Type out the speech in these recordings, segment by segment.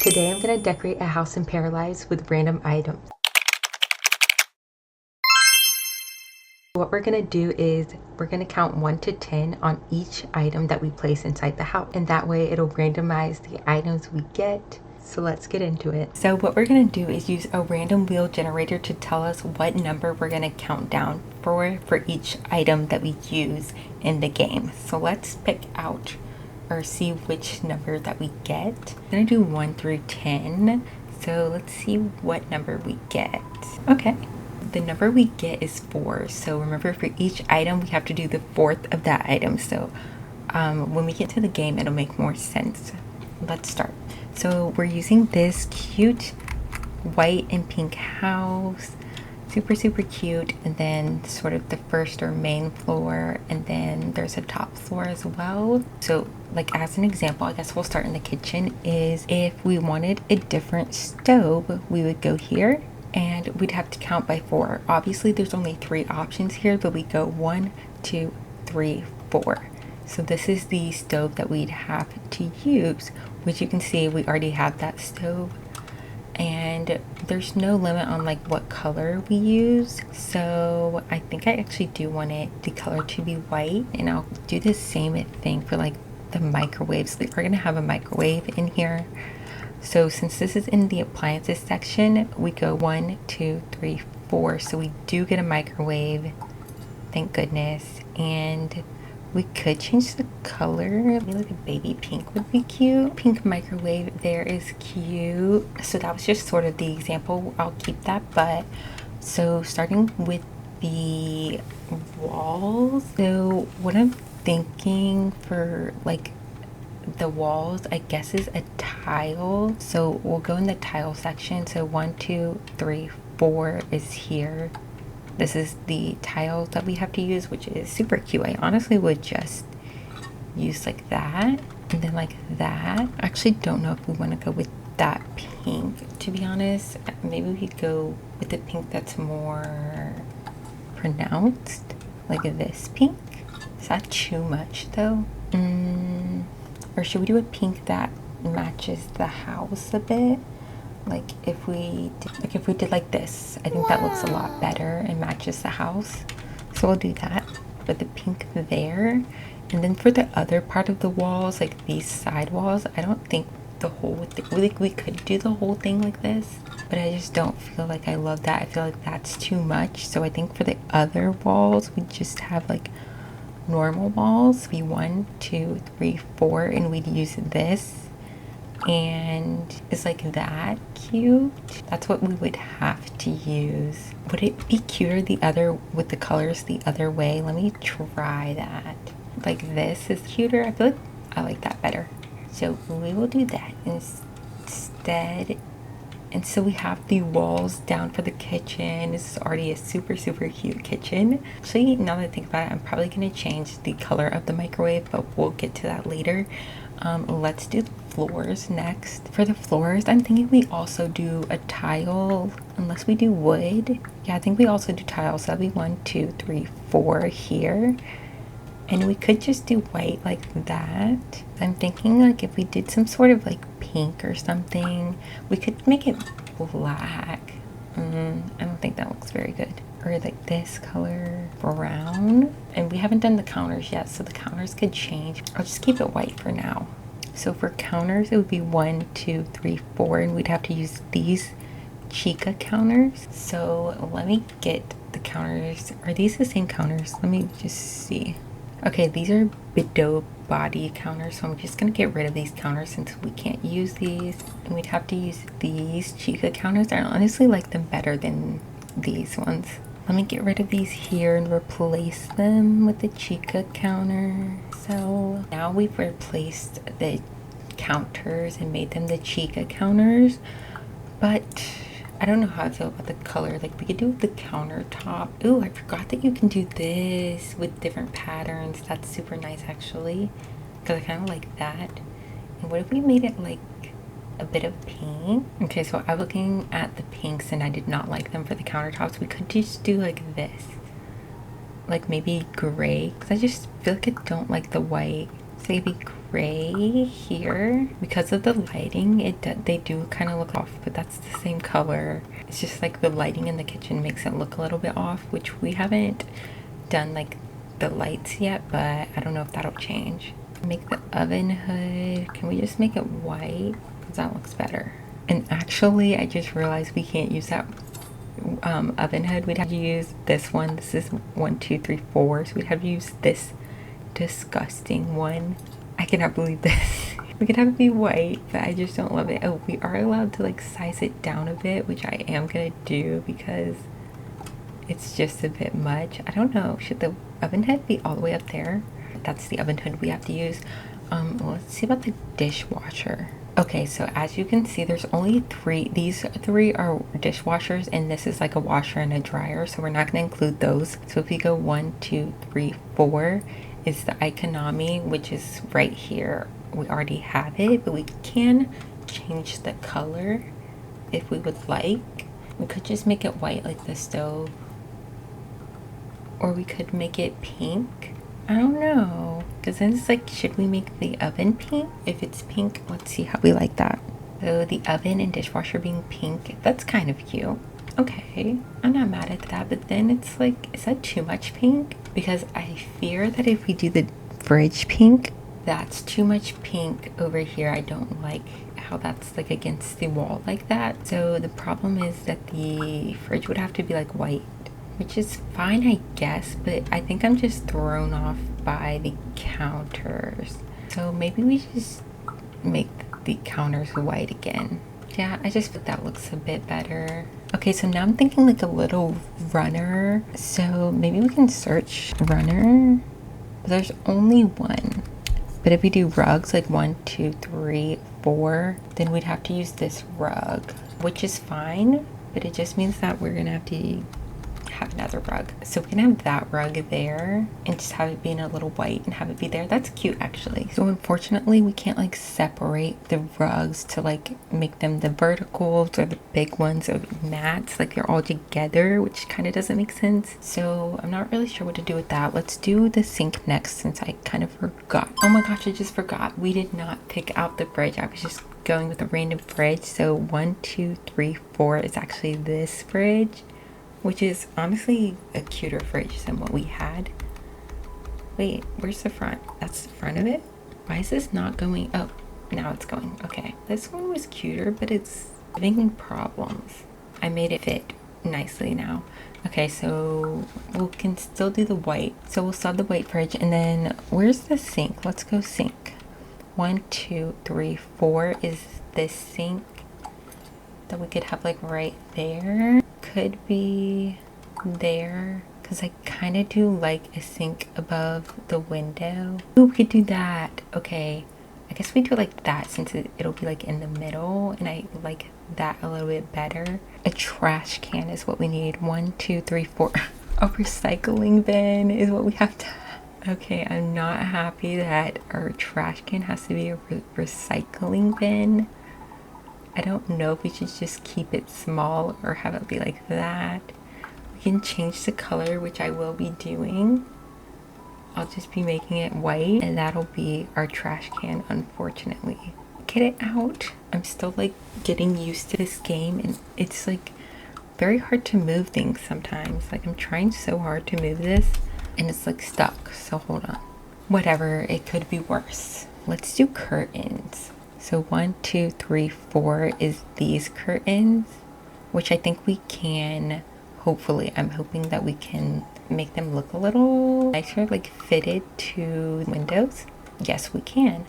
Today I'm going to decorate a house in Paralives with random items. What we're going to do is we're going to count 1 to 10 on each item that we place inside the house, and that way it'll randomize the items we get. So let's get into it. So what we're going to do is use a random wheel generator to tell us what number we're going to count down for each item that we use in the game. So let's pick out or see which number that we get. I'm going to do 1 through 10. So let's see what number we get. Okay. The number we get is 4. So remember, for each item, we have to do the 4th of that item. So when we get to the game, it'll make more sense. Let's start. So we're using this cute white and pink house. Super cute. And then sort of the first or main floor. And then there's a top floor as well. So like as an example, I guess we'll start in the kitchen, is if we wanted a different stove, we would go here. And we'd have to count by 4. Obviously there's only 3 options here, but we go 1, 2, 3, 4. So this is the stove that we'd have to use, which you can see we already have that stove. And there's no limit on like what color we use. So I think I actually do want the color to be white, and I'll do the same thing for like the microwaves. We're gonna have a microwave in here. So since this is in the appliances section, we go 1, 2, 3, 4. So we do get a microwave, thank goodness. And we could change the color. Maybe like a baby pink would be cute. Pink microwave there is cute. So that was just sort of the example. I'll keep that. But so starting with the walls. So what I'm thinking for like the walls, I guess, is a tile. So we'll go in the tile section. So 1, 2, 3, 4 is here. This is the tiles that we have to use, which is super cute. I honestly would just use like that and then like that. I actually don't know if we want to go with that pink, to be honest. Maybe we could go with the pink that's more pronounced, like this pink. Is that too much though? Or should we do a pink that matches the house a bit? Like if we did like this, I think that looks a lot better and matches the house. So we'll do that with the pink there. And then for the other part of the walls, like these side walls, I don't think the whole thing, like we could do the whole thing like this, but I just don't feel like I love that. I feel like that's too much. So I think for the other walls, we just have like normal walls. Be 1, 2, 3, 4, and we'd use this. And it's like that cute. That's what we would have to use. Would it be cuter the other with the colors the other way? Let me try that. Like this is cuter. I feel like I like that better. So we will do that instead. And so we have the walls down for the kitchen. This is already a super cute kitchen. Actually, now that I think about it, I'm probably going to change the color of the microwave, but we'll get to that later. Let's do the floors next. For the floors, I'm thinking we also do a tile, unless we do wood. Yeah, I think we also do tiles. So that'll be 1, 2, 3, 4 here. And we could just do white like that. I'm thinking like if we did some sort of like pink or something, we could make it black. I don't think that looks very good. Or like this color, brown. And we haven't done the counters yet, so the counters could change. I'll just keep it white for now. So for counters, it would be 1, 2, 3, 4, and we'd have to use these Chica counters. So let me get the counters. Are these the same counters? Let me just see. Okay, these are Bideau body counters, so I'm just gonna get rid of these counters since we can't use these. And we'd have to use these Chica counters. I honestly like them better than these ones. Let me get rid of these here and replace them with the Chica counter. So now we've replaced the counters and made them the Chica counters, but I don't know how I feel about the color. Like we could do the countertop. Ooh, I forgot that you can do this with different patterns. That's super nice actually, because I kind of like that. And what if we made it like a bit of pink? Okay, so I'm looking at the pinks and I did not like them for the countertops. We could just do like this, like maybe gray, because I just feel like I don't like the white. So maybe gray here. Because of the lighting, they do kind of look off, but that's the same color. It's just like the lighting in the kitchen makes it look a little bit off, which we haven't done like the lights yet, but I don't know if that'll change. Make the oven hood, can we just make it white? Because that looks better. And actually, I just realized we can't use that oven hood. We'd have to use this one. This is 1, 2, 3, 4. So we'd have to use this disgusting one. I cannot believe this. We could have it be white, but I just don't love it. Oh, we are allowed to like size it down a bit, which I am gonna do because it's just a bit much. I don't know, should the oven hood be all the way up there? That's the oven hood we have to use. Let's see about the dishwasher. Okay, so as you can see, there's only 3. These 3 are dishwashers, and this is like a washer and a dryer, so we're not going to include those. So if we go 1, 2, 3, 4 is the economy, which is right here. We already have it, but we can change the color if we would like. We could just make it white like the stove, or we could make it pink. I don't know, because then it's like, should we make the oven pink? If it's pink, let's see how we like that. So the oven and dishwasher being pink, that's kind of cute. Okay, I'm not mad at that, but then it's like, is that too much pink? Because I fear that if we do the fridge pink, that's too much pink over here. I don't like how that's like against the wall like that. So the problem is that the fridge would have to be like white, which is fine, I guess, but I think I'm just thrown off by the counters. So maybe we just make the counters white again. Yeah, I just think that looks a bit better. Okay, so now I'm thinking like a little runner. So maybe we can search runner. There's only one. But if we do rugs, like 1, 2, 3, 4, then we'd have to use this rug, which is fine, but it just means that we're gonna have to have another rug. So we can have that rug there and just have it be in a little white and have it be there. That's cute actually. So unfortunately we can't like separate the rugs to like make them the verticals or the big ones or mats, like they're all together, which kind of doesn't make sense. So I'm not really sure what to do with that. Let's do the sink next since I kind of forgot. Oh my gosh, I just forgot. We did not pick out the fridge. I was just going with a random fridge. So 1, 2, 3, 4 is actually this fridge, which is honestly a cuter fridge than what we had. Wait, where's the front? That's the front of it? Why is this not going? Oh, now it's going. Okay, this one was cuter, but it's having problems. I made it fit nicely now. Okay, so we can still do the white. So we'll still have the white fridge, and then where's the sink? Let's go sink. 1, 2, 3, 4 is this sink that we could have like right there. Could be there, because I kind of do like a sink above the window. Oh, we could do that. Okay, I guess we do like that since it'll be like in the middle, and I like that a little bit better. A trash can is what we need. 1, 2, 3, 4. A recycling bin is what we have to. Okay, I'm not happy that our trash can has to be a recycling bin. I don't know if we should just keep it small or have it be like that. We can change the color, which I will be doing. I'll just be making it white, and that'll be our trash can, unfortunately. Get it out. I'm still like getting used to this game, and it's like very hard to move things sometimes. Like I'm trying so hard to move this and it's like stuck. So hold on. Whatever, it could be worse. Let's do curtains. So 1, 2, 3, 4 is these curtains, which I think we can, hopefully, I'm hoping that we can make them look a little nicer, like fitted to windows. Yes, we can.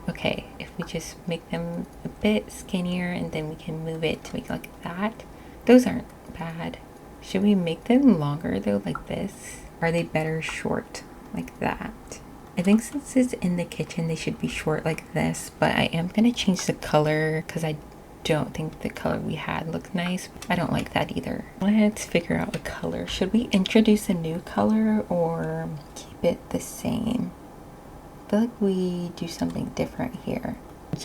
Okay, if we just make them a bit skinnier and then we can move it to make it like that. Those aren't bad. Should we make them longer though, like this? Are they better short, like that? I think since it's in the kitchen, they should be short like this, but I am going to change the color because I don't think the color we had looked nice. I don't like that either. Let's figure out a color. Should we introduce a new color or keep it the same? I feel like we do something different here.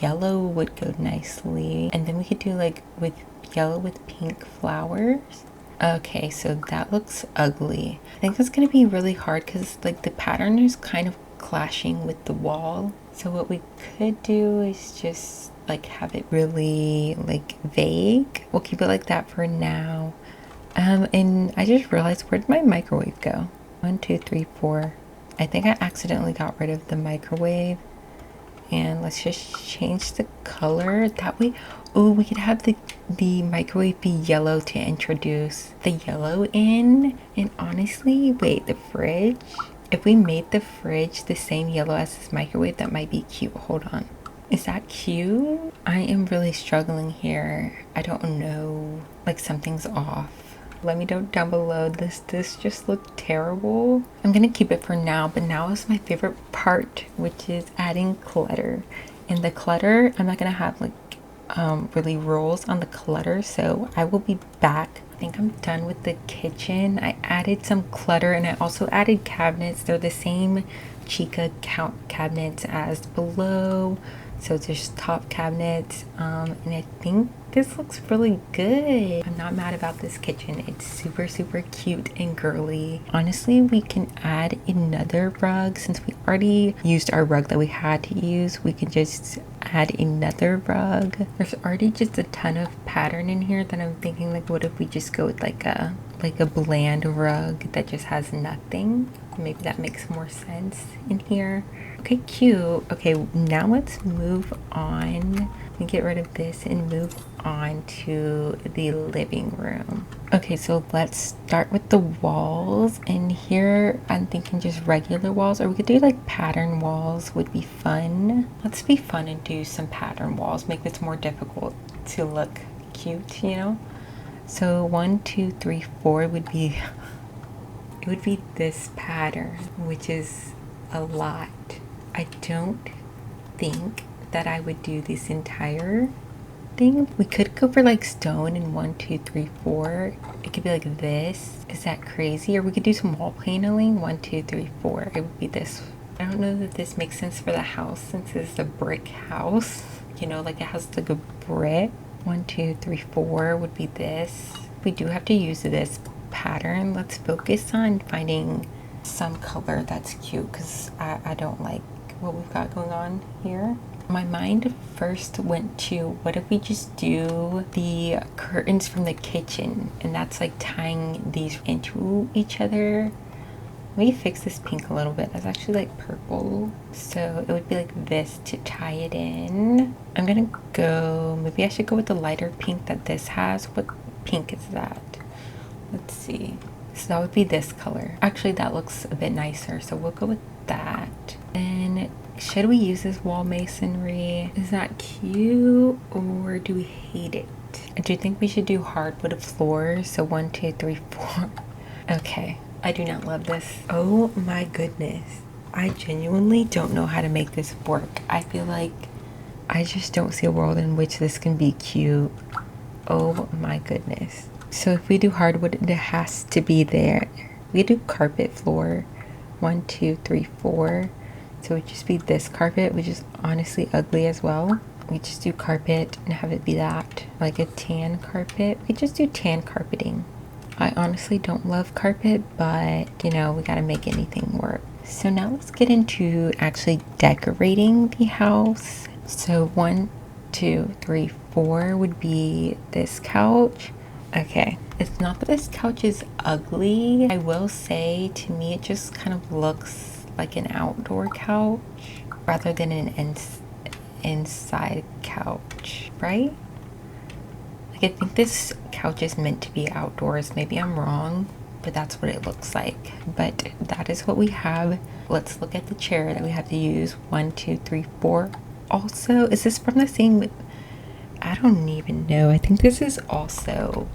Yellow would go nicely, and then we could do like with yellow with pink flowers. Okay, so that looks ugly. I think it's going to be really hard because like the pattern is kind of clashing with the wall, So what we could do is just like have it really like vague. We'll keep it like that for now. And I just realized, where did my microwave go? 1, 2, 3, 4. I think I accidentally got rid of the microwave. And let's just change the color that way. Oh, we could have the microwave be yellow to introduce the yellow in. And honestly, wait, the fridge, if we made the fridge the same yellow as this microwave, that might be cute. Hold on, is that cute? I am really struggling here. I don't know, like something's off. Let me know down below. This just looked terrible. I'm gonna keep it for now, but now is my favorite part, which is adding clutter. And the clutter, I'm not gonna have like really rules on the clutter, so I will be back. I think I'm done with the kitchen. I added some clutter and I also added cabinets. They're the same Chica cabinets as below, so there's top cabinets, and I think this looks really good. I'm not mad about this kitchen. It's super cute and girly. Honestly, we can add another rug. Since we already used our rug that we had to use, we can just add another rug. There's already just a ton of pattern in here that I'm thinking, like, what if we just go with like a bland rug that just has nothing? Maybe that makes more sense in here. Okay, cute. Okay, now let's move on. Let me get rid of this and move on to the living room. Okay, so let's start with the walls. And here I'm thinking just regular walls, or we could do like pattern walls would be fun. Let's be fun and do some pattern walls, make this more difficult to look cute, you know? So 1, 2, 3, 4 would be it would be this pattern, which is a lot. I don't think that I would do this entire thing. We could go for like stone in 1, 2, 3, 4. It could be like this. Is that crazy? Or we could do some wall paneling. 1, 2, 3, 4. It would be this. I don't know that this makes sense for the house since it's a brick house. You know, like it has like a brick. 1, 2, 3, 4 would be this. We do have to use this pattern. Let's focus on finding some color that's cute, because I don't like what we've got going on here. My mind first went to, what if we just do the curtains from the kitchen, and that's like tying these into each other. Let me fix this pink a little bit. That's actually like purple, so it would be like this to tie it in. I'm gonna go, maybe I should go with the lighter pink that this has. What pink is that? Let's see. So that would be this color. Actually, that looks a bit nicer, so we'll go with that. Then should we use this wall masonry? Is that cute, or do we hate it? I do think we should do hardwood floors. So 1, 2, 3, 4. Okay, I do not love this. Oh my goodness, I genuinely don't know how to make this work. I feel like I just don't see a world in which this can be cute. Oh my goodness. So if we do hardwood, it has to be there. We do carpet floor. 1, 2, 3, 4. So it would just be this carpet, which is honestly ugly as well. We just do carpet and have it be that, like a tan carpet. We just do tan carpeting. I honestly don't love carpet, but you know, we gotta make anything work. So now let's get into actually decorating the house. So 1, 2, 3, 4 would be this couch. Okay, it's not that this couch is ugly. I will say, to me, it just kind of looks like an outdoor couch rather than an inside couch, right? Like, I think this couch is meant to be outdoors. Maybe I'm wrong, but that's what it looks like. But that is what we have. Let's look at the chair that we have to use. 1, 2, 3, 4. Also, is this from the same? I don't even know. I think this is also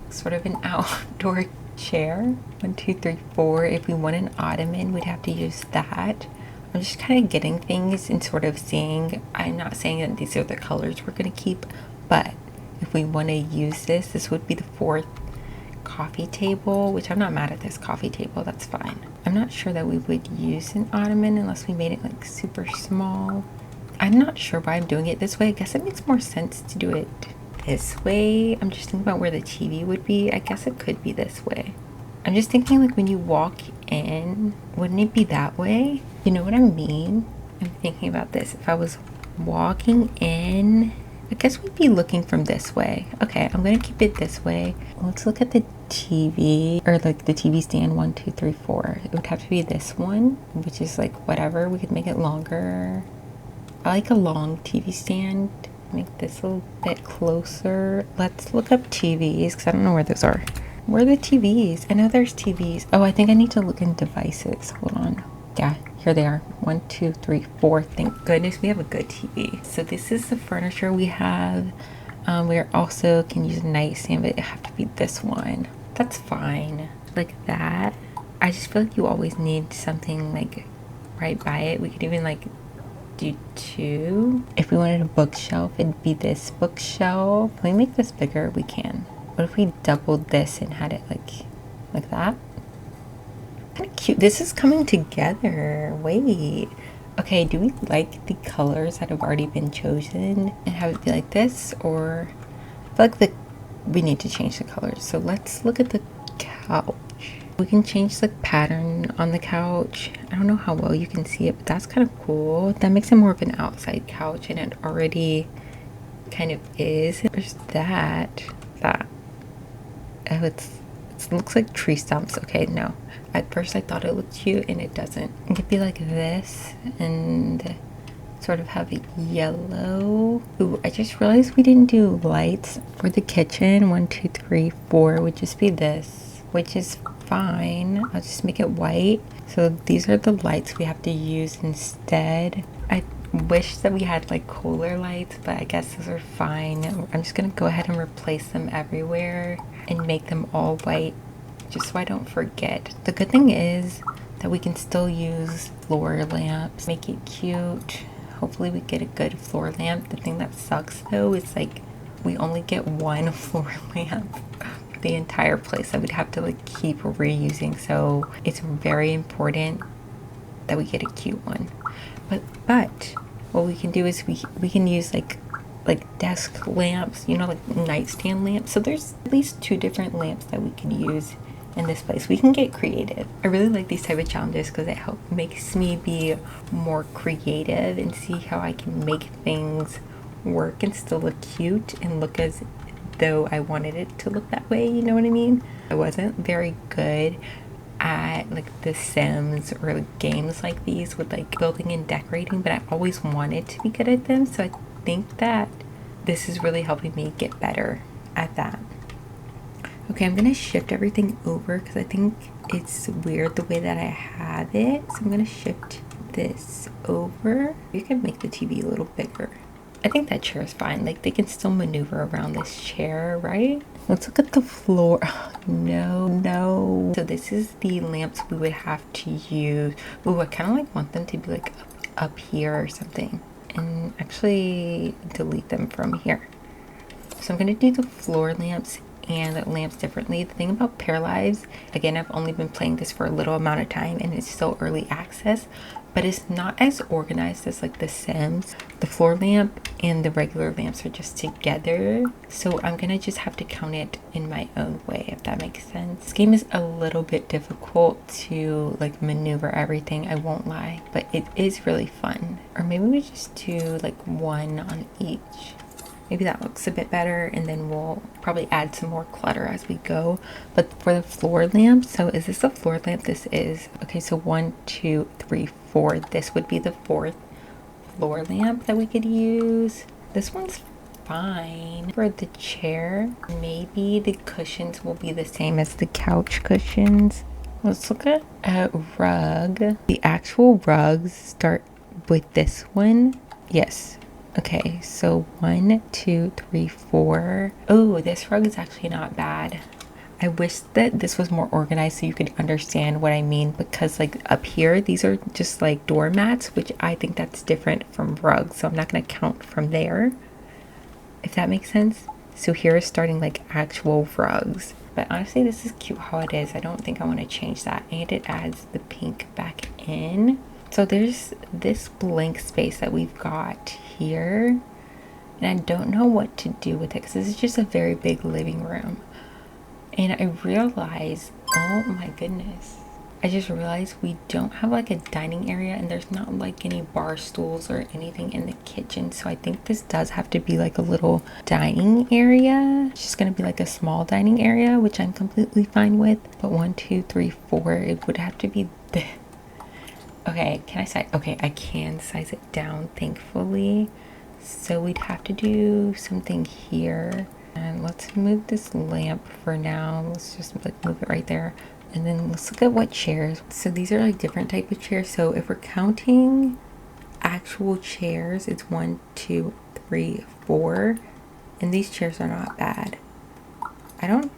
sort of an outdoor chair. 1, 2, 3, 4. If we want an ottoman, we'd have to use that. I'm just kind of getting things and sort of seeing. I'm not saying that these are the colors we're going to keep, but if we want to use this would be the 4th coffee table, which I'm not mad at this coffee table. That's fine. I'm not sure that we would use an ottoman unless we made it like super small. I'm not sure why I'm doing it this way. I guess it makes more sense to do it this way. I'm just thinking about where the TV would be. I guess it could be this way. I'm just thinking, like, when you walk in, wouldn't it be that way? You know what I mean? I'm thinking about this. If I was walking in, I guess we'd be looking from this way. Okay, I'm gonna keep it this way. Let's look at the TV, or like the TV stand, 1, 2, 3, 4. It would have to be this one, which is like whatever. We could make it longer. I like a long TV stand. Make this a little bit closer. Let's look up TVs, because I don't know where those are. Where are the TVs? I know there's TVs. Oh, I think I need to look in devices. Hold on. Yeah, here they are. 1, 2, 3, 4. Thank goodness we have a good TV. So this is the furniture we have. We also can use a nightstand, but it have to be this one. That's fine. Like that. I just feel like you always need something like right by it. We could even like do 2. If we wanted a bookshelf, it'd be this bookshelf. Can we make this bigger? We can. What if we doubled this and had it like that? Kind of cute. This is coming together. Wait. Okay, do we like the colors that have already been chosen and have it be like this? Or I feel like we need to change the colors. So let's look at the couch. We can change the pattern on the couch. I don't know how well you can see it, but that's kind of cool. That makes it more of an outside couch, and it already kind of is. There's that. Oh, it looks like tree stumps. Okay, no. At first I thought it looked cute, and it doesn't. It could be like this and sort of have a yellow. Ooh, I just realized we didn't do lights for the kitchen. 1, 2, 3, 4 would just be this, which is fine. I'll just make it white. So these are the lights we have to use instead. I wish that we had like cooler lights, but I guess those are fine. I'm just gonna go ahead and replace them everywhere and make them all white, just so I don't forget. The good thing is that we can still use floor lamps, make it cute. Hopefully we get a good floor lamp. The thing that sucks though is like we only get one floor lamp the entire place that we'd have to like keep reusing. So it's very important that we get a cute one. But what we can do is we can use like desk lamps, you know, like nightstand lamps. So there's at least 2 different lamps that we could use in this place. We can get creative. I really like these type of challenges because it makes me be more creative and see how I can make things work and still look cute and look as though I wanted it to look that way, you know what I mean? I wasn't very good at like The Sims or like games like these with like building and decorating, but I always wanted to be good at them. So I think that this is really helping me get better at that. Okay, I'm gonna shift everything over because I think it's weird the way that I have it. So I'm gonna shift this over. You can make the TV a little bigger. I think that chair is fine. Like they can still maneuver around this chair, right? Let's look at the floor. No. So this is the lamps we would have to use. Ooh, I kind of like want them to be like up here or something, and actually delete them from here. So I'm gonna do the floor lamps and lamps differently. The thing about Paralives, again, I've only been playing this for a little amount of time and it's still early access, but it's not as organized as like The Sims. The floor lamp and the regular lamps are just together, so I'm gonna just have to count it in my own way, if that makes sense. This game is a little bit difficult to like maneuver everything, I won't lie, but it is really fun. Or maybe we just do like 1 on each. Maybe that looks a bit better, and then we'll probably add some more clutter as we go. But for the floor lamp, so is this a floor lamp? This is. Okay, so 1, 2, 3, 4. This would be the 4th floor lamp that we could use. This one's fine. For the chair, maybe the cushions will be the same as the couch cushions. Let's look at a rug. The actual rugs start with this one. Yes. Okay, so 1, 2, 3, 4. Oh, this rug is actually not bad. I wish that this was more organized so you could understand what I mean, because like up here, these are just like doormats, which I think that's different from rugs. So I'm not going to count from there, if that makes sense. So here is starting like actual rugs. But honestly, this is cute how it is. I don't think I want to change that. And it adds the pink back in. So there's this blank space that we've got here, and I don't know what to do with it because this is just a very big living room. And I realize, oh my goodness, I just realized we don't have like a dining area, and there's not like any bar stools or anything in the kitchen. So I think this does have to be like a little dining area. It's just gonna be like a small dining area, which I'm completely fine with. But 1, 2, 3, 4, it would have to be the... Okay, can I size? Okay, I can size it down, thankfully. So we'd have to do something here. And let's move this lamp for now. Let's just like move it right there. And then let's look at what chairs. So these are like different type of chairs. So if we're counting actual chairs, it's 1, 2, 3, 4. And these chairs are not bad. I don't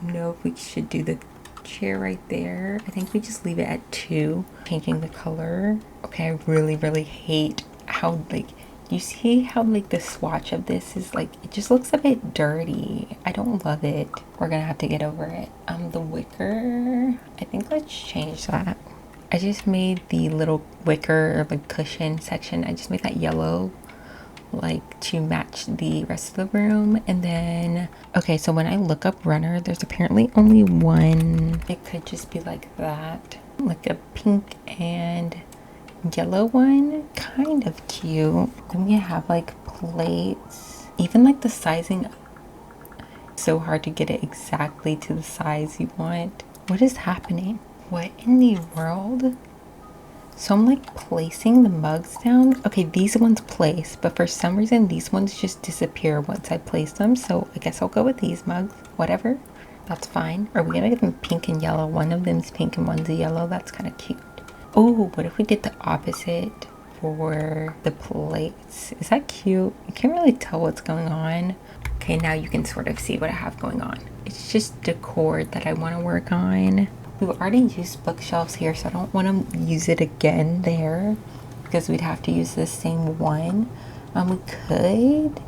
know if we should do the chair right there. I think we just leave it at 2. Changing the color. Okay, I really, really hate how like, you see how like the swatch of this is like, it just looks a bit dirty. I don't love it. We're gonna have to get over it. The wicker, I think let's change that. I just made the little wicker or like cushion section, I just made that yellow, like to match the rest of the room. And then, okay, so when I look up runner, there's apparently only one. It could just be like that, like a pink and yellow one, kind of cute. Then we have like plates, even like the sizing, so hard to get it exactly to the size you want. What is happening? What in the world? So I'm like placing the mugs down. Okay, these ones place, but for some reason these ones just disappear once I place them. So I guess I'll go with these mugs, whatever, that's fine. Are we gonna get them pink and yellow? One of them's pink and one's yellow. That's kind of cute. Oh, what if we did the opposite for the plates? Is that cute? You can't really tell what's going on. Okay, now you can sort of see what I have going on. It's just decor that I want to work on. We've already used bookshelves here, so I don't want to use it again there because we'd have to use the same one. We could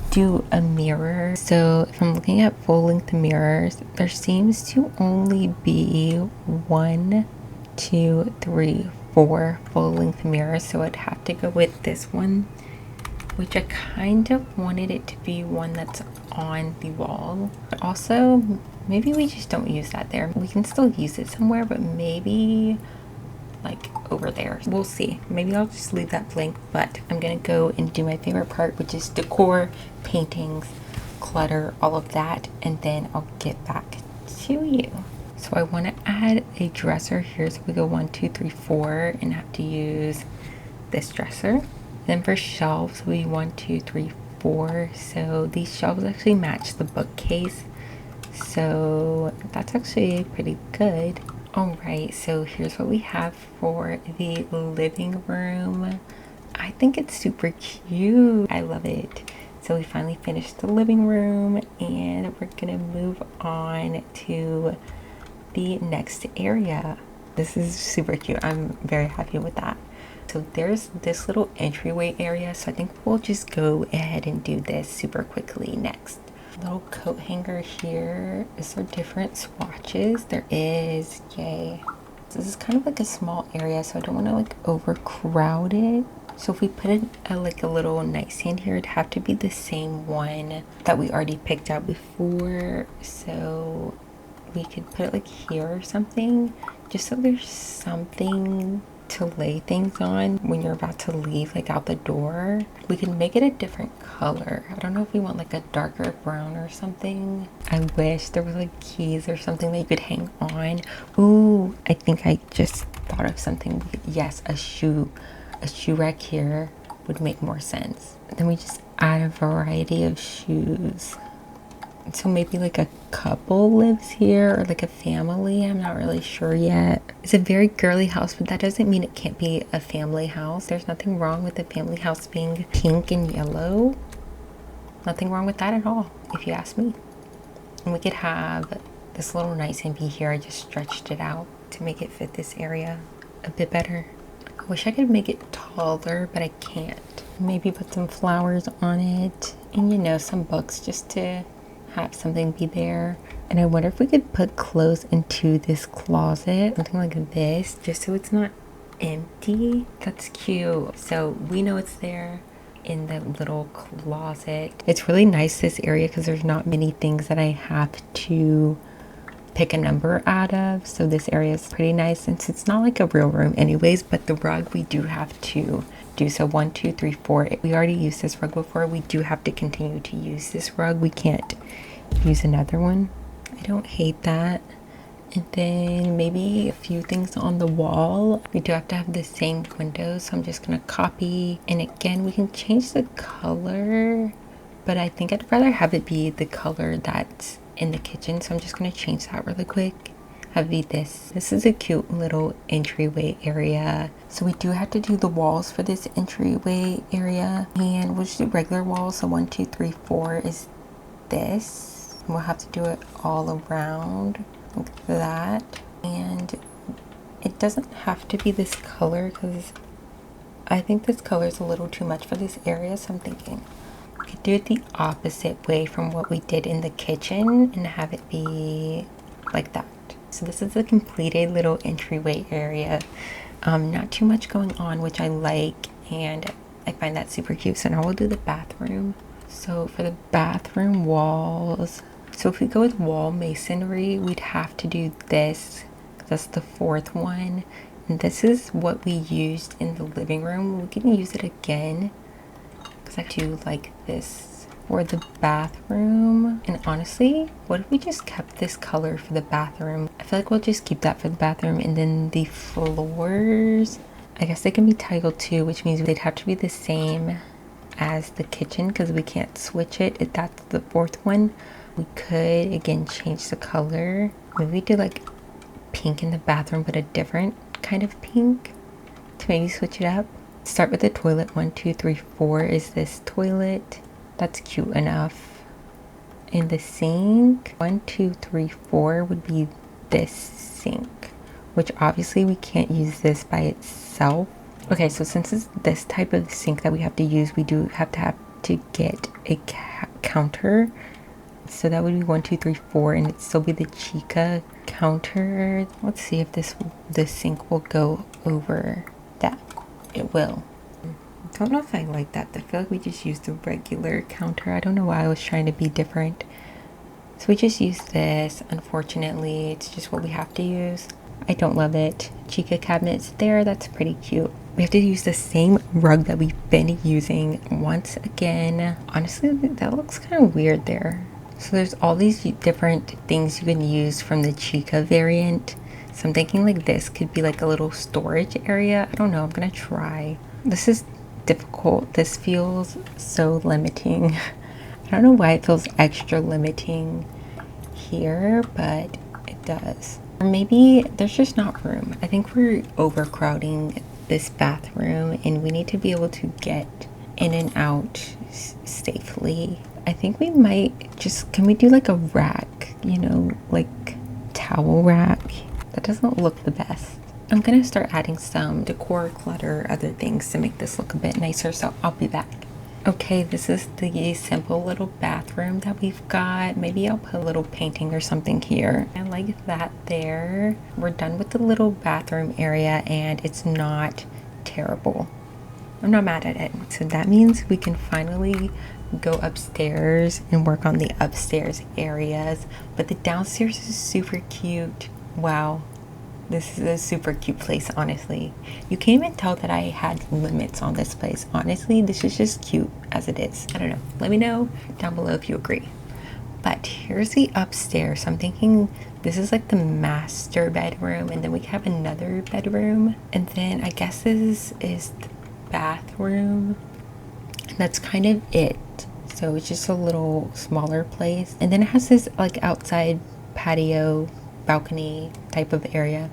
do a mirror. So if I'm looking at full-length mirrors, there seems to only be 1, 2, 3, 4 full-length mirrors, so I'd have to go with this one, which I kind of wanted it to be one that's on the wall. But also, maybe we just don't use that there. We can still use it somewhere, but maybe like over there. We'll see. Maybe I'll just leave that blank, but I'm gonna go and do my favorite part, which is decor, paintings, clutter, all of that, and then I'll get back to you. So I want to add a dresser here, so we go 1, 2, 3, 4 and have to use this dresser. Then for shelves, we 1, 2, 3, 4. So these shelves actually match the bookcase, so that's actually pretty good. All right, so here's what we have for the living room. I think it's super cute. I love it. So we finally finished the living room, and we're gonna move on to the next area. This is super cute. I'm very happy with that. So there's this little entryway area, so I think we'll just go ahead and do this super quickly next. Little coat hanger here. Is there different swatches? There is. Yay. This is kind of like a small area, so I don't want to like overcrowd it. So if we put in like a little nightstand here, it'd have to be the same one that we already picked out before. So we could put it like here or something, just so there's something to lay things on when you're about to leave, like out the door. We can make it a different color. I don't know if we want like a darker brown or something. I wish there was like keys or something that you could hang on. Ooh, I think I just thought of something. Yes, a shoe rack here would make more sense. Then we just add a variety of shoes. So maybe like a couple lives here, or like a family. I'm not really sure yet. It's a very girly house, but that doesn't mean it can't be a family house. There's nothing wrong with the family house being pink and yellow. Nothing wrong with that at all, if you ask me. And we could have this little nightstand be here. I just stretched it out to make it fit this area a bit better. I wish I could make it taller, but I can't. Maybe put some flowers on it, and you know, some books just to have something be there. And I wonder if we could put clothes into this closet, something like this, just so it's not empty. That's cute. So we know it's there in the little closet. It's really nice, this area, because there's not many things that I have to pick a number out of. So this area is pretty nice since it's not like a real room anyways, but the rug we do have to do. So 1, 2, 3, 4. We already used this rug before. We do have to continue to use this rug. We can't use another one. I don't hate that. And then maybe a few things on the wall. We do have to have the same windows, so I'm just gonna copy. And again, we can change the color, but I think I'd rather have it be the color that's in the kitchen, so I'm just gonna change that really quick. Have it be this. This is a cute little entryway area. So we do have to do the walls for this entryway area, and we'll just do regular walls. So 1, 2, 3, 4 is this. And we'll have to do it all around like that. And it doesn't have to be this color because I think this color is a little too much for this area, so I'm thinking we could do it the opposite way from what we did in the kitchen and have it be like that. So this is a completed little entryway area. Not too much going on, which I like, and I find that super cute. So now we'll do the bathroom. So for the bathroom walls, so if we go with wall masonry, we'd have to do this. That's the 4th one. And this is what we used in the living room. We can use it again because I do like this for the bathroom. And honestly, what if we just kept this color for the bathroom? I feel like we'll just keep that for the bathroom. And then the floors, I guess they can be tiled too, which means they'd have to be the same as the kitchen because we can't switch it if that's the 4th one. We could again change the color. Maybe we do like pink in the bathroom, but a different kind of pink to maybe switch it up. Start with the toilet. 1, 2, 3, 4 is this toilet. That's cute enough. And the sink, 1, 2, 3, 4 would be this sink, which obviously we can't use this by itself. Okay, so since it's this type of sink that we have to use, we do have to get a counter. So that would be 1, 2, 3, 4, and it'd still be the Chica counter. Let's see if this sink will go over that. It will. Don't know if I like that. I feel like we just used the regular counter. I don't know why I was trying to be different. So we just use this. Unfortunately, it's just what we have to use. I don't love it. Chica cabinets there. That's pretty cute. We have to use the same rug that we've been using once again. Honestly, that looks kind of weird there. So there's all these different things you can use from the Chica variant. So I'm thinking like this could be like a little storage area. I don't know. I'm gonna try. This is difficult. This feels so limiting. I don't know why it feels extra limiting here, but it does. Or maybe there's just not room. I think we're overcrowding this bathroom and we need to be able to get in and out safely. I think we might just, can we do like a rack, you know, like towel rack? That doesn't look the best. I'm gonna start adding some decor, clutter, other things to make this look a bit nicer, so I'll be back. Okay, this is the simple little bathroom that we've got. Maybe I'll put a little painting or something here. I like that there. We're done with the little bathroom area and it's not terrible. I'm not mad at it. So that means we can finally go upstairs and work on the upstairs areas. But the downstairs is super cute. Wow. This is a super cute place, honestly. You can't even tell that I had limits on this place. Honestly, this is just cute as it is. I don't know. Let me know down below if you agree. But here's the upstairs. I'm thinking this is like the master bedroom, and then we have another bedroom. And then I guess this is the bathroom. And that's kind of it. So it's just a little smaller place. And then it has this like outside patio balcony type of area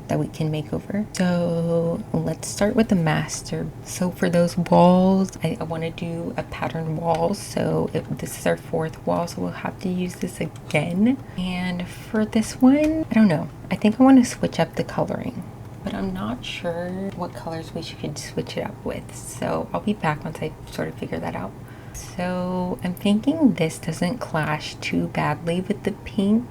that we can make over. So let's start with the master. So for those walls, I want to do a pattern wall. So this is our 4th wall, so we'll have to use this again. And for this one, I don't know. I think I want to switch up the coloring, but I'm not sure what colors we should switch it up with. So I'll be back once I sort of figure that out. So I'm thinking this doesn't clash too badly with the pink.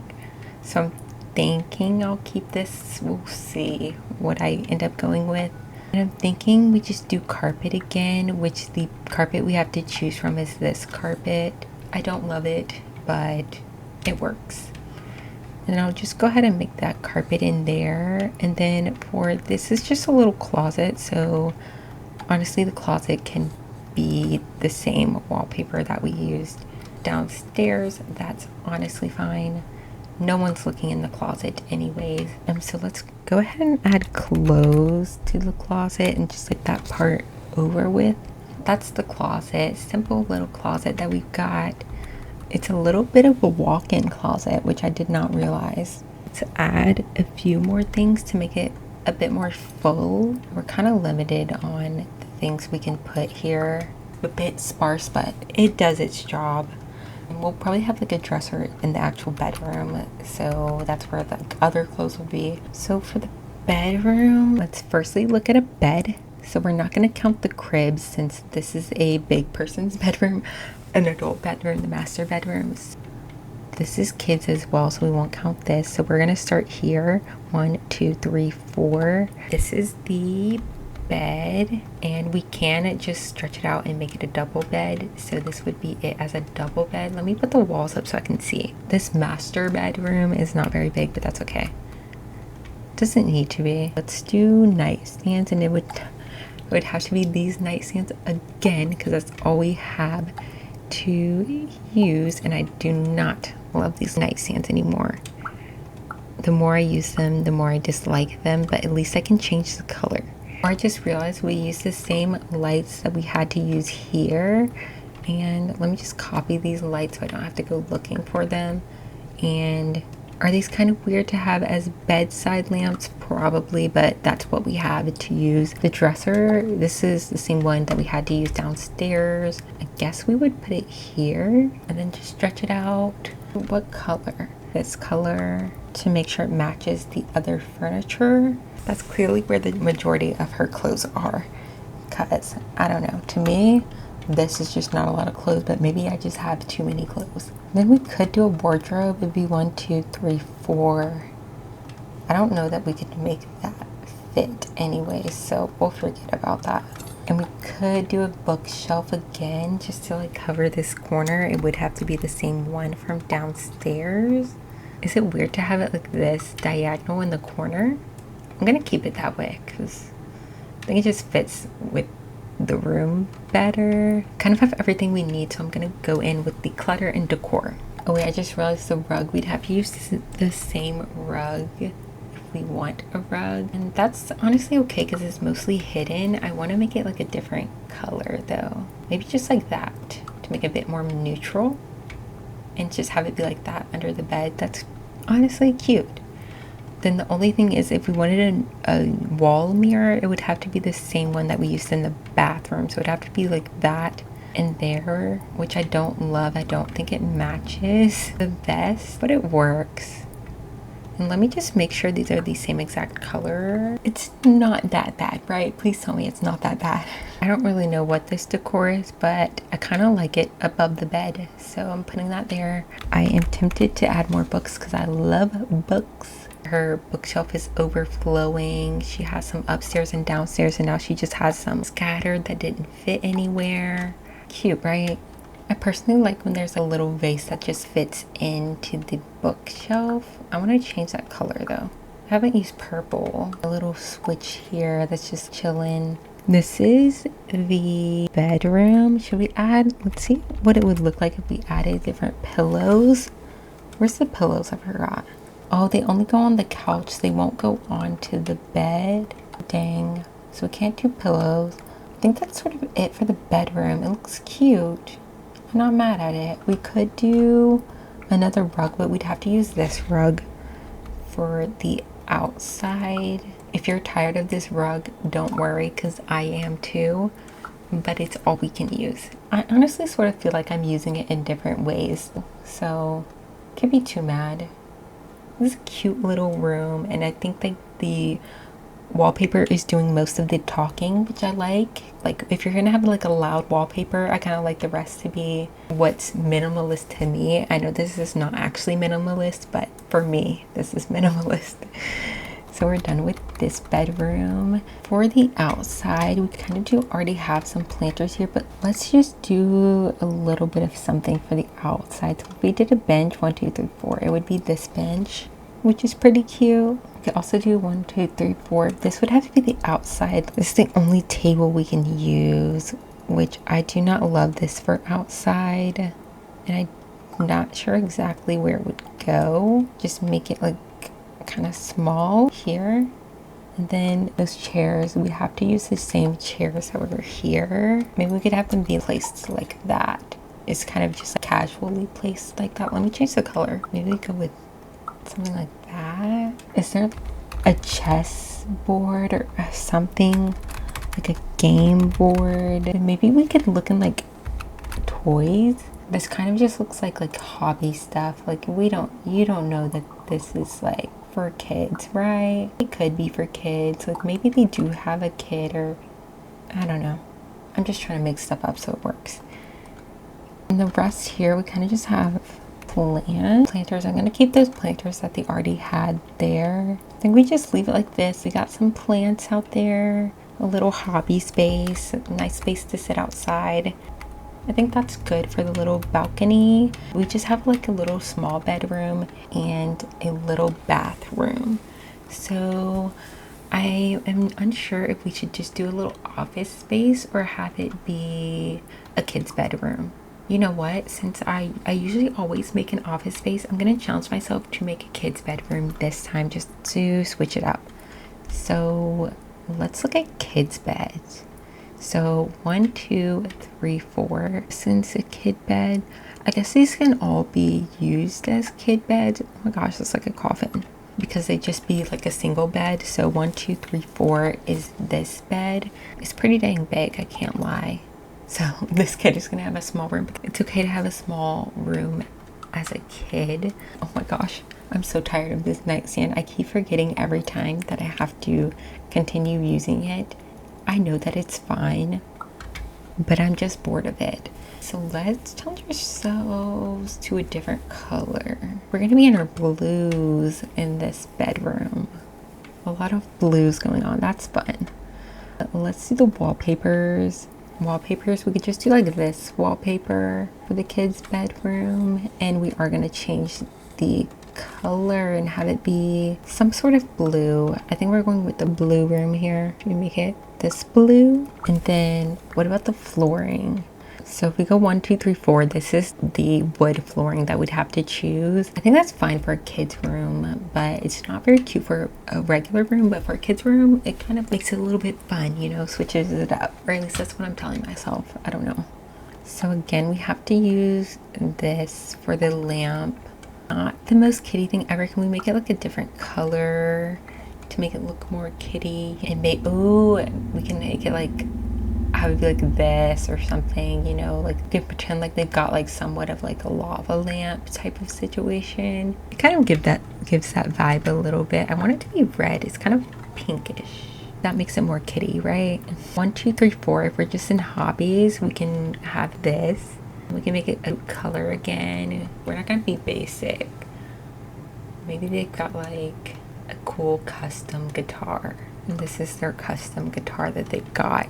So I'm thinking I'll keep this. We'll see what I end up going with. And I'm thinking we just do carpet again, which the carpet we have to choose from is this carpet. I don't love it, but it works. And I'll just go ahead and make that carpet in there. And then for this is just a little closet, so honestly the closet can be the same wallpaper that we used downstairs. That's honestly fine. No one's looking in the closet anyways. So let's go ahead and add clothes to the closet and just like that part over with. That's the closet, simple little closet that we've got. It's a little bit of a walk-in closet, which I did not realize. To add a few more things to make it a bit more full, we're kind of limited on the things we can put here. A bit sparse, but it does its job. And we'll probably have like a dresser in the actual bedroom, so that's where the other clothes will be. So for the bedroom, let's firstly look at a bed. So we're not going to count the cribs since this is a big person's bedroom, an adult bedroom, the master bedrooms. This is kids as well, so we won't count this. So we're going to start here. 1, 2, 3, 4. This is the bed, and we can just stretch it out and make it a double bed. So this would be it as a double bed. Let me put the walls up so I can see. This master bedroom is not very big, but that's okay. Doesn't need to be. Let's do nightstands, and it would have to be these nightstands again because that's all we have to use, and I do not love these nightstands anymore. The more I use them, the more I dislike them, but at least I can change the color. I just realized we used the same lights that we had to use here, and let me just copy these lights so I don't have to go looking for them. And are these kind of weird to have as bedside lamps? Probably, but that's what we have to use. The dresser, this is the same one that we had to use downstairs. I guess we would put it here and then just stretch it out. What color? This color, to make sure it matches the other furniture. That's clearly where the majority of her clothes are, because I don't know, to me this is just not a lot of clothes, but maybe I just have too many clothes. Then we could do a wardrobe. It'd be 1, 2, 3, 4. I don't know that we could make that fit anyway, so we'll forget about that. And we could do a bookshelf again just to like cover this corner. It would have to be the same one from downstairs. Is it weird to have it like this diagonal in the corner? I'm gonna keep it that way because I think it just fits with the room better. Kind of have everything we need, so I'm gonna go in with the clutter and decor. Oh wait, I just realized the rug, we'd have to use the same rug if we want a rug, and that's honestly okay because it's mostly hidden. I want to make it like a different color though, maybe just like that to make it a bit more neutral and just have it be like that under the bed. That's honestly cute. Then the only thing is, if we wanted a wall mirror, it would have to be the same one that we used in the bathroom. So it would have to be like that in there, which I don't love. I don't think it matches the best, but it works. And let me just make sure these are the same exact color. It's not that bad, right? Please tell me it's not that bad. I don't really know what this decor is, but I kind of like it above the bed. So I'm putting that there. I am tempted to add more books because I love books. Her bookshelf is overflowing. She has some upstairs and downstairs, and now she just has some scattered that didn't fit anywhere. Cute, right? I personally like when there's a little vase that just fits into the bookshelf. I want to change that color though. I haven't used purple. A little switch here that's just chilling. This is the bedroom. Should we add, let's see what it would look like if we added different pillows. Where's the pillows I forgot? Oh, they only go on the couch. They won't go onto the bed. Dang. So we can't do pillows. I think that's sort of it for the bedroom. It looks cute. I'm not mad at it. We could do another rug, but we'd have to use this rug for the outside. If you're tired of this rug, don't worry, because I am too. But it's all we can use. I honestly sort of feel like I'm using it in different ways, so can't be too mad. This is a cute little room, and I think that the wallpaper is doing most of the talking, which I like. Like if you're gonna have like a loud wallpaper, I kind of like the rest to be what's minimalist to me. I know this is not actually minimalist, but for me this is minimalist. So we're done with this bedroom. For the outside, we kind of do already have some planters here, but let's just do a little bit of something for the outside. So if we did a bench, 1, 2, 3, 4, it would be this bench. which is pretty cute. We could also do 1, 2, 3, 4. This would have to be the outside. This is the only table we can use, which I do not love this for outside. And I'm not sure exactly where it would go. Just make it like kind of small here. And then those chairs, we have to use the same chairs that were here. Maybe we could have them be placed like that. It's kind of just like casually placed like that. Let me change the color. Maybe we go with something like that. Is there a chess board or something? Like a game board? Maybe we could look in like toys. This kind of just looks like hobby stuff. Like you don't know that this is like for kids, right? It could be for kids. Like maybe they do have a kid, or I don't know. I'm just trying to make stuff up so it works. And the rest here, we kind of just have planters. I'm going to keep those planters that they already had there. I think we just leave it like this. We got some plants out there, a little hobby space, a nice space to sit outside. I think that's good for the little balcony. We just have like a little small bedroom and a little bathroom. So I am unsure if we should just do a little office space or have it be a kid's bedroom. You know what? Since I usually always make an office space, I'm going to challenge myself to make a kid's bedroom this time just to switch it up. So let's look at kids' beds. So 1, 2, 3, 4. Since a kid bed, I guess these can all be used as kid beds. Oh my gosh, that's like a coffin. Because they just be like a single bed. So 1, 2, 3, 4 is this bed. It's pretty dang big, I can't lie. So this kid is gonna have a small room. It's okay to have a small room as a kid. Oh my gosh, I'm so tired of this nightstand. I keep forgetting every time that I have to continue using it. I know that it's fine, but I'm just bored of it. So let's change ourselves to a different color. We're gonna be in our blues in this bedroom. A lot of blues going on, that's fun. Let's do the wallpapers. We could just do like this wallpaper for the kids' bedroom, and we are gonna change the color and have it be some sort of blue. I think we're going with the blue room here. Should we make it this blue? And then what about the flooring? So if we go 1, 2, 3, 4, this is the wood flooring that we'd have to choose. I think that's fine for a kid's room, but it's not very cute for a regular room. But for a kid's room, it kind of makes it a little bit fun, you know, switches it up. Or at least that's what I'm telling myself. I don't know. So again, we have to use this for the lamp. Not the most kitty thing ever. Can we make it like a different color to make it look more kitty? And we can make it like, have it be like this or something, you know, like you can pretend like they've got like somewhat of like a lava lamp type of situation. It kind of gives that vibe a little bit. I want it to be red. It's kind of pinkish. That makes it more kitty, right? 1, 2, 3, 4. If we're just in hobbies, we can have this. We can make it a color again. We're not gonna be basic. Maybe they've got like a cool custom guitar. And this is their custom guitar that they got.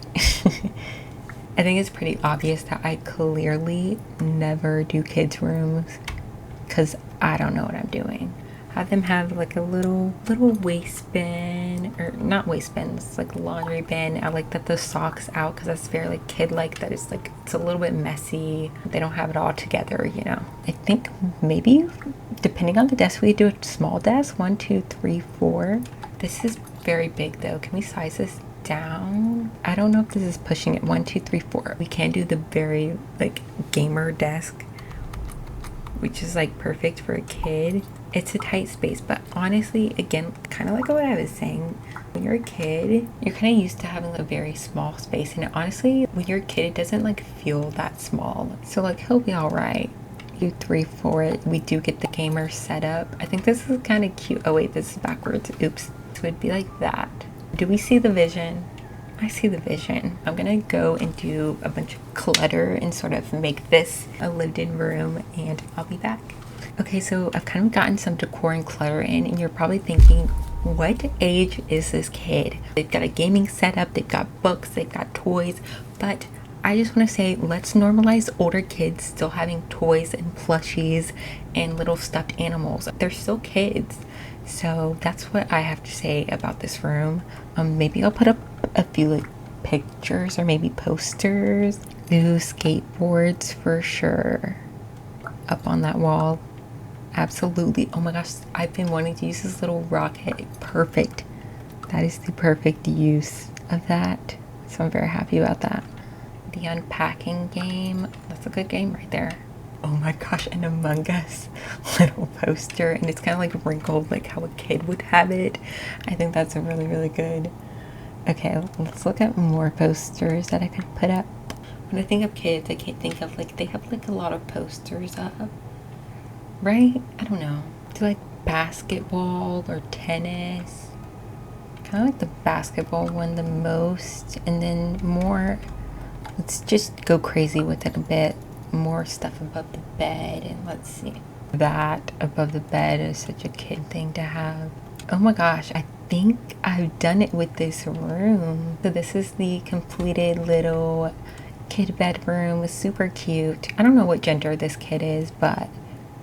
I think it's pretty obvious that I clearly never do kids' rooms because I don't know what I'm doing. Have them have like a little waist bin, or not waist bin, it's like laundry bin. I like that the socks out because that's very like kid-like, that it's like it's a little bit messy. They don't have it all together, you know. I think maybe depending on the desk, we do a small desk. 1, 2, 3, 4. This is very big though. Can we size this down? I don't know if this is pushing it. 1, 2, 3, 4. We can do the very like gamer desk, which is like perfect for a kid. It's a tight space, but honestly, again, kind of like what I was saying, when you're a kid, you're kind of used to having a very small space, and honestly, when you're a kid, it doesn't like feel that small. So like he'll be all right. 2, 3, 4. We do get the gamer setup. I think this is kind of cute. Oh wait, this is backwards. Oops. So it'd be like that. Do we see the vision? I see the vision. I'm gonna go and do a bunch of clutter and sort of make this a lived-in room, and I'll be back. Okay, so I've kind of gotten some decor and clutter in, and you're probably thinking, what age is this kid? They've got a gaming setup, they've got books, they've got toys, but I just want to say, let's normalize older kids still having toys and plushies and little stuffed animals. They're still kids. So that's what I have to say about this room. Maybe I'll put up a few like pictures or maybe posters. Ooh, skateboards for sure up on that wall. Absolutely. Oh my gosh, I've been wanting to use this little rocket. Perfect. That is the perfect use of that. So I'm very happy about that. The unpacking game. That's a good game right there. Oh my gosh, an Among Us little poster, and it's kind of like wrinkled like how a kid would have it. I think that's a really, really good. Okay, let's look at more posters that I could put up. When I think of kids, I can't think of like, they have like a lot of posters up, right? I don't know. Do like basketball or tennis? Kind of like the basketball one the most, and then more, let's just go crazy with it a bit. More stuff above the bed, and let's see. That above the bed is such a kid thing to have. Oh my gosh, I think I've done it with this room. So this is the completed little kid bedroom. It's super cute. I don't know what gender this kid is, but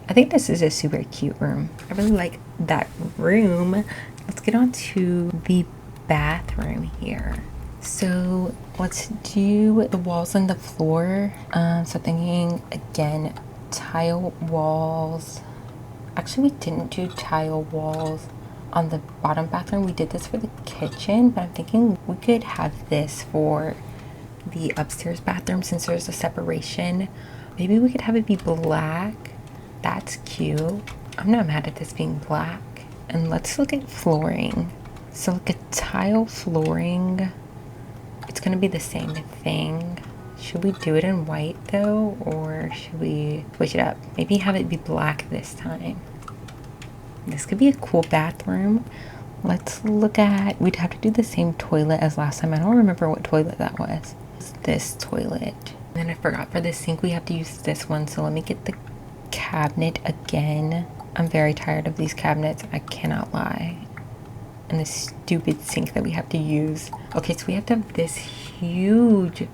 I think this is a super cute room. I really like that room. Let's get on to the bathroom here. So let's do the walls and the floor. So thinking again, tile walls. Actually, we didn't do tile walls on the bottom bathroom. We did this for the kitchen, but I'm thinking we could have this for the upstairs bathroom since there's a separation. Maybe we could have it be black. That's cute. I'm not mad at this being black. And let's look at flooring. So like a tile flooring, it's gonna be the same thing. Should we do it in white though, or should we switch it up? Maybe have it be black this time. This could be a cool bathroom. Let's look at, we'd have to do the same toilet as last time. I don't remember what toilet that was. It's this toilet. And then I forgot, for the sink we have to use this one, so let me get the cabinet again. I'm very tired of these cabinets, I cannot lie. And this stupid sink that we have to use. Okay, so we have to have this huge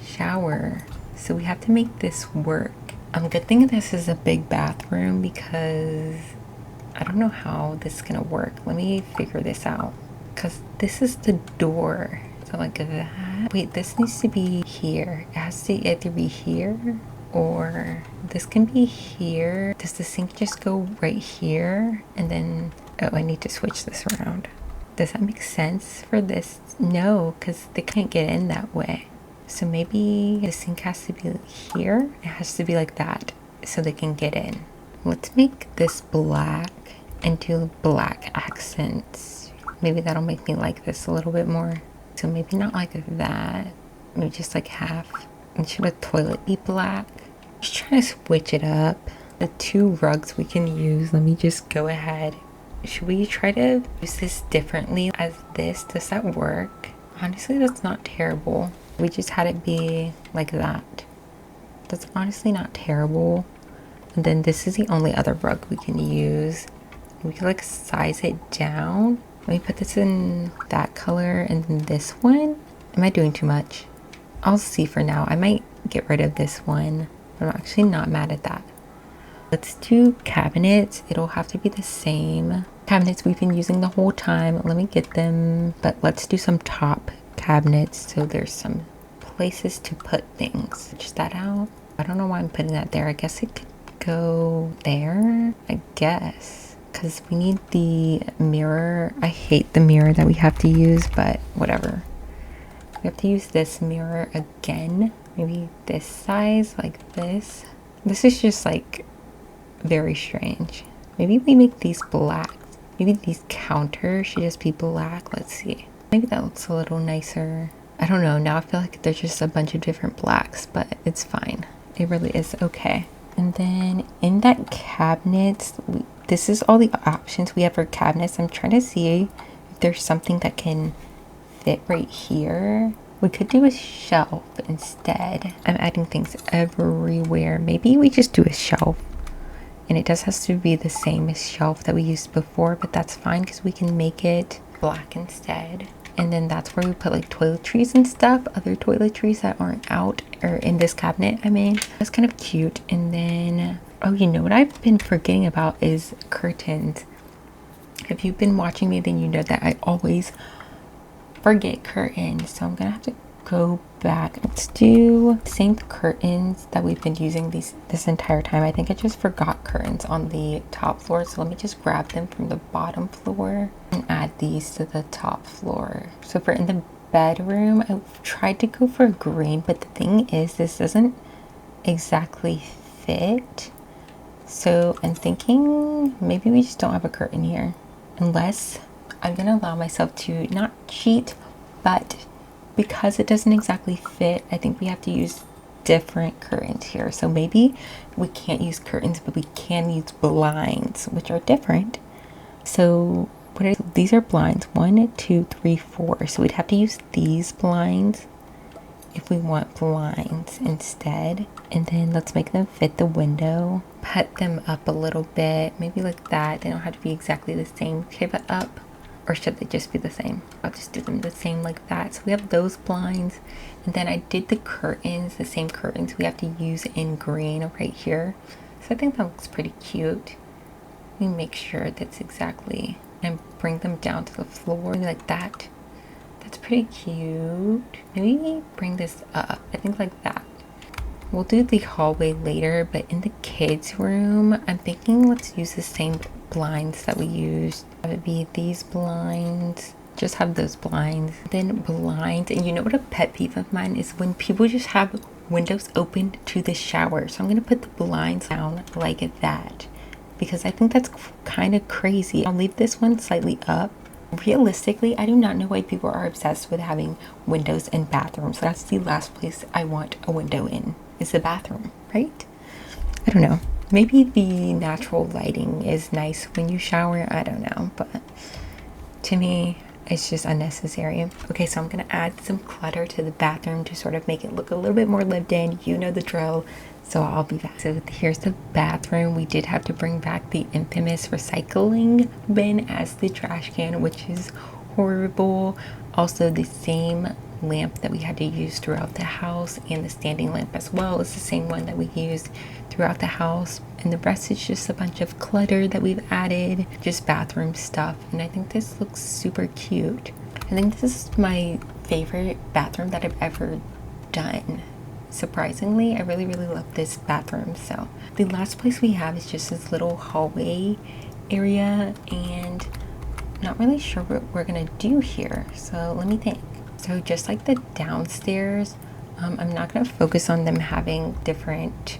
shower. So we have to make this work. Good thing this is a big bathroom because I don't know how this is gonna work. Let me figure this out. Because this is the door. So like that. Wait, this needs to be here. It has to either be here or this can be here. Does the sink just go right here? And then, oh, I need to switch this around. Does that make sense for this? No, because they can't get in that way. So maybe the sink has to be here. It has to be like that so they can get in. Let's make this black and do black accents. Maybe that'll make me like this a little bit more. So maybe not like that. Maybe just like half. And should a toilet be black? Just trying to switch it up. The two rugs we can use. Let me just go ahead. Should we try to use this differently as this? Does that work? Honestly, that's not terrible. We just had it be like that. That's honestly not terrible. And then this is the only other rug we can use. We can like size it down. Let me put this in that color and then this one. Am I doing too much? I'll see for now. I might get rid of this one, but I'm actually not mad at that. Let's do cabinets. It'll have to be the same cabinets we've been using the whole time. Let me get them, but let's do some top cabinets so there's some places to put things. Switch that out. I don't know why I'm putting that there. I guess it could go there, I guess, because we need the mirror. I hate the mirror that we have to use, but whatever. We have to use this mirror again. Maybe this size, like this. This is just like very strange. Maybe we make these black. Maybe these counters should just be black. Let's see. Maybe that looks a little nicer. I don't know. Now I feel like there's just a bunch of different blacks, but it's fine. It really is okay. And then in that cabinet, this is all the options we have for cabinets. I'm trying to see if there's something that can fit right here. We could do a shelf instead. I'm adding things everywhere. Maybe we just do a shelf. And it does have to be the same as shelf that we used before, but that's fine because we can make it black instead. and then that's where we put like toiletries and stuff, other toiletries that aren't out or in this cabinet. I mean, that's kind of cute. And then, oh, you know what I've been forgetting about is curtains. If you've been watching me, then you know that I always forget curtains, so I'm gonna have to go back. Let's do the same curtains that we've been using this entire time. I think I just forgot curtains on the top floor, so let me just grab them from the bottom floor and add these to the top floor. So for in the bedroom, I tried to go for green, but the thing is this doesn't exactly fit. So I'm thinking maybe we just don't have a curtain here, unless I'm gonna allow myself to not cheat, but because it doesn't exactly fit, I think we have to use different curtains here. So maybe we can't use curtains, but we can use blinds, which are different. So these are blinds, 1, 2, 3, 4. So we'd have to use these blinds if we want blinds instead. And then let's make them fit the window. Put them up a little bit, maybe like that. They don't have to be exactly the same. Pivot up. Or should they just be the same? I'll just do them the same like that. So we have those blinds. And then I did the curtains, the same curtains we have to use in green right here. So I think that looks pretty cute. Let me make sure that's exactly, and bring them down to the floor like that. That's pretty cute. Maybe bring this up, I think like that. We'll do the hallway later, but in the kids' room, I'm thinking let's use the same blinds that we used. Have it be these blinds. Just have those blinds. Then blinds, and you know what a pet peeve of mine is when people just have windows open to the shower. So I'm gonna put the blinds down like that because I think that's kind of crazy. I'll leave this one slightly up. Realistically, I do not know why people are obsessed with having windows in bathrooms. That's the last place I want a window in, is the bathroom, right? I don't know. Maybe the natural lighting is nice when you shower. I don't know, but to me, it's just unnecessary. Okay, so I'm gonna add some clutter to the bathroom to sort of make it look a little bit more lived in. You know the drill. So I'll be back. So here's the bathroom. We did have to bring back the infamous recycling bin as the trash can, which is horrible. Also, the same lamp that we had to use throughout the house, and the standing lamp as well is the same one that we used throughout the house. And the rest is just a bunch of clutter that we've added, just bathroom stuff. And I think this looks super cute. I think this is my favorite bathroom that I've ever done. Surprisingly, I really love this bathroom. So the last place we have is just this little hallway area, and not really sure what we're gonna do here. So let me think. So just like the downstairs, I'm not gonna focus on them having different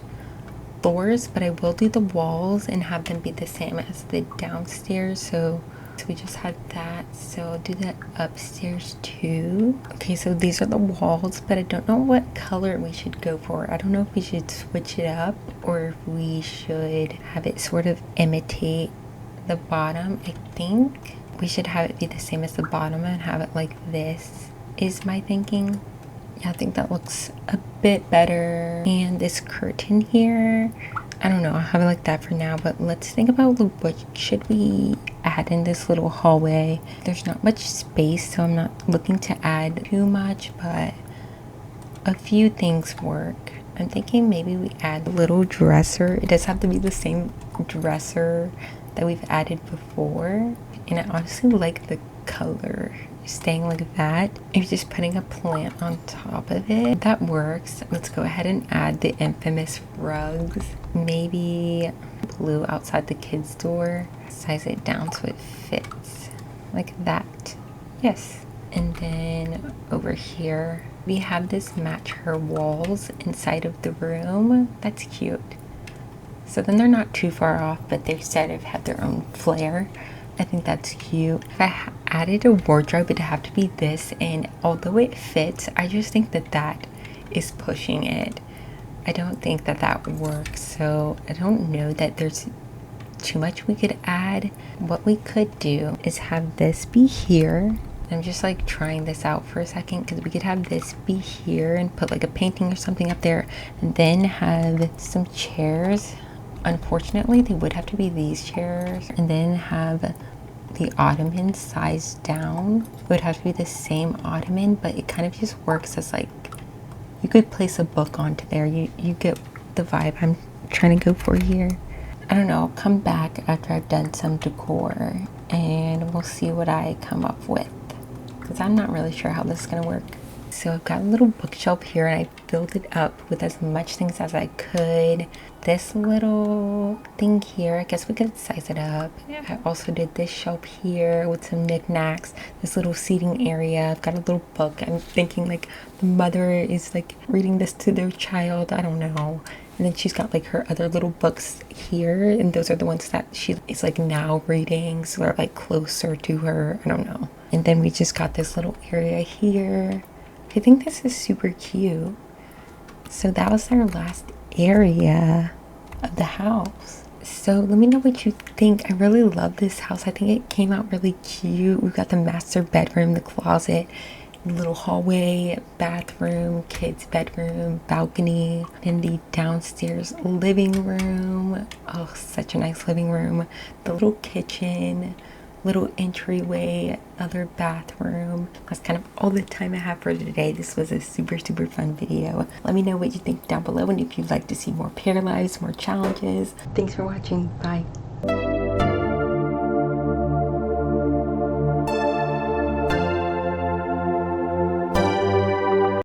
floors, but I will do the walls and have them be the same as the downstairs. So we just had that, so I'll do that upstairs too. Okay, so these are the walls, but I don't know what color we should go for. I don't know if we should switch it up or if we should have it sort of imitate the bottom. I think we should have it be the same as the bottom and have it like this, is my thinking. Yeah, I think that looks a bit better. And this curtain here, I don't know, I'll have it like that for now, but let's think about what should we add in this little hallway. There's not much space, so I'm not looking to add too much, but a few things work. I'm thinking maybe we add a little dresser. It does have to be the same dresser that we've added before, and I honestly like the color staying like that. And just putting a plant on top of it, that works. Let's go ahead and add the infamous rugs. Maybe blue outside the kids' door. Size it down so it fits like that. Yes. And then over here we have this match her walls inside of the room. That's cute. So then they're not too far off, but they sort of have their own flair. I think that's cute. If I added a wardrobe, it'd have to be this, and although it fits, I just think that that is pushing it. I don't think that that works, so I don't know that there's too much we could add. What we could do is have this be here. I'm just like trying this out for a second, because we could have this be here and put like a painting or something up there, and then have some chairs. Unfortunately, they would have to be these chairs, and then have the ottoman size down. It would have to be the same ottoman, but it kind of just works as like, you could place a book onto there. You get the vibe I'm trying to go for here. I don't know, I'll come back after I've done some decor and we'll see what I come up with, because I'm not really sure how this is gonna work. So I've got a little bookshelf here and I filled it up with as much things as I could. This little thing here, I guess we could size it up. I also did this shelf here with some knickknacks, this little seating area. I've got a little book. I'm thinking like the mother is like reading this to their child, I don't know. And then she's got like her other little books here, and those are the ones that she is like now reading, so they're like closer to her, I don't know. And then we just got this little area here. I think this is super cute. So that was our last area of the house. So let me know what you think. I really love this house. I think it came out really cute. We've got the master bedroom, the closet, little hallway, bathroom, kids bedroom, balcony, and the downstairs living room. Oh, such a nice living room. The little kitchen, little entryway, other bathroom. That's kind of all the time I have for today. This was a super fun video. Let me know what you think down below, and if you'd like to see more Paralives, more challenges. Thanks for watching. Bye.